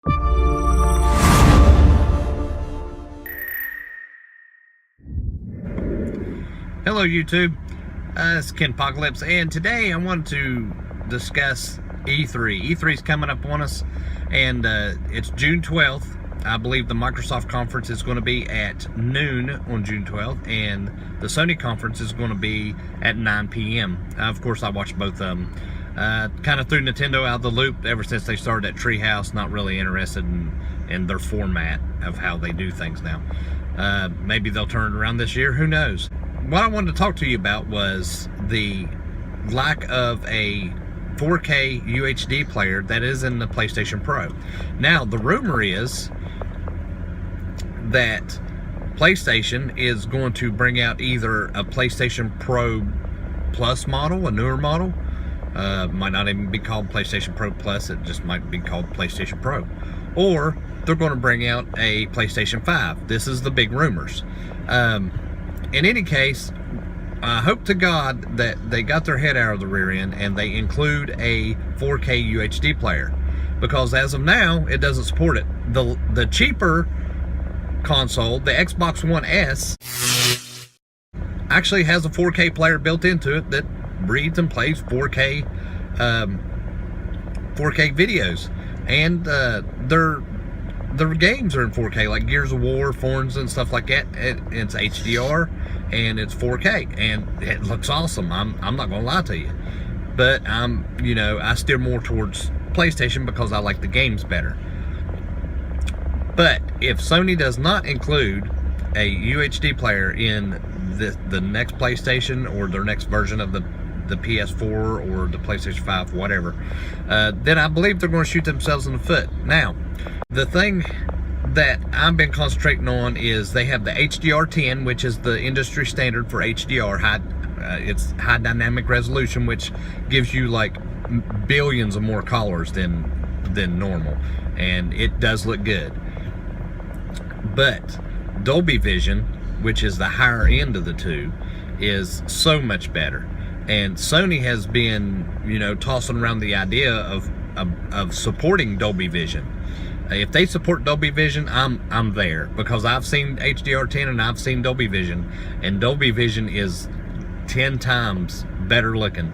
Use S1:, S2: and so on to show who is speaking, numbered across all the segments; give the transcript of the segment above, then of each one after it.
S1: Hello YouTube, it's Ken Apocalypse, and today I want to discuss E3. E3 is coming up on us, and it's June 12th. I believe the Microsoft conference is going to be at noon on June 12th, and the Sony conference is going to be at 9 p.m. Of course, I watched both of them. Kind of threw Nintendo out of the loop ever since they started at Treehouse. Not really interested in their format of how they do things now. Maybe they'll turn it around this year, who knows. What I wanted to talk to you about was the lack of a 4K UHD player that is in the PlayStation Pro. Now, the rumor is that PlayStation is going to bring out either a PlayStation Pro Plus model, a newer model. Might not even be called PlayStation Pro Plus, it just might be called PlayStation Pro. Or they're going to bring out a PlayStation 5. This is the big rumors. In any case, I hope to God that they got their head out of the rear end and they include a 4K UHD player, because as of now, it doesn't support it. The cheaper console, the Xbox One S, actually has a 4K player built into it that reads and plays 4K 4K videos, and their games are in 4K, like Gears of War, Forza, and stuff like that. It's HDR and it's 4K, and it looks awesome. I'm not gonna lie to you, but I steer more towards PlayStation because I like the games better. But if Sony does not include a UHD player in the next PlayStation or their next version of the PS4 or the PlayStation 5, whatever, then I believe they're going to shoot themselves in the foot. Now, the thing that I've been concentrating on is they have the HDR10, which is the industry standard for HDR. It's high dynamic resolution, which gives you like billions of more colors than normal, and it does look good. But Dolby Vision, which is the higher end of the two, is so much better. And Sony has been, tossing around the idea of supporting Dolby Vision. If they support Dolby Vision, I'm there, because I've seen HDR10 and I've seen Dolby Vision, and Dolby Vision is 10 times better looking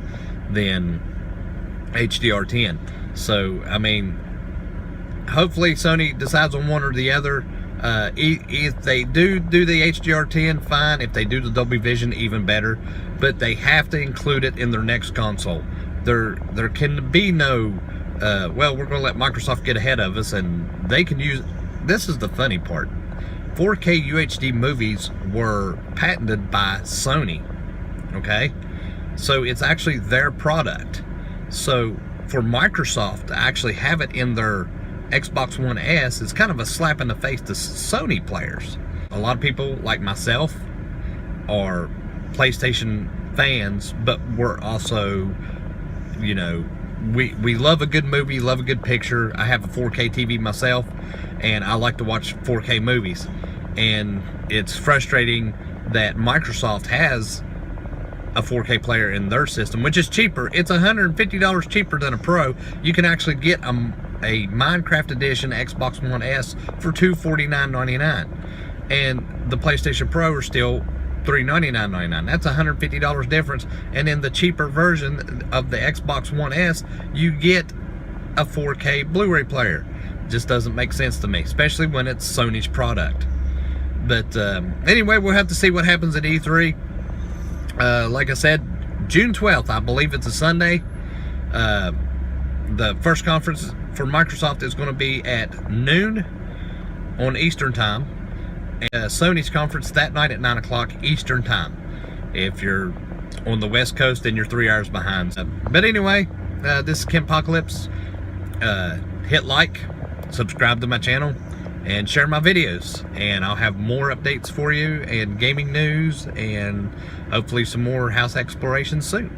S1: than HDR10. So, I mean, hopefully Sony decides on one or the other. If they do the HDR10, fine. If they do the Dolby Vision, even better. But they have to include it in their next console. There can be no, well, we're going to let Microsoft get ahead of us, and they can use, this is the funny part, 4K UHD movies were patented by Sony, okay? So it's actually their product. So for Microsoft to actually have it in their Xbox One S is kind of a slap in the face to Sony players. A lot of people like myself are PlayStation fans, but we're also, we love a good movie, love a good picture. I have a 4K TV myself, and I like to watch 4K movies. And it's frustrating that Microsoft has a 4K player in their system, which is cheaper. It's $150 cheaper than a Pro. You can actually get a Minecraft Edition Xbox One S for $249.99, and the PlayStation Pro are still $399.99. That's $150 difference. And in the cheaper version of the Xbox One S, you get a 4K Blu-ray player. Just doesn't make sense to me, especially when it's Sony's product. But anyway, we'll have to see what happens at E3. Like I said, June 12th, I believe it's a Sunday. The first conference for Microsoft is going to be at noon on Eastern time. Sony's conference that night at 9 o'clock Eastern time. If you're on the West Coast, then you're 3 hours behind. But anyway, this is Ken Apocalypse. Hit like, subscribe to my channel, and share my videos. And I'll have more updates for you, and gaming news, and hopefully some more house exploration soon.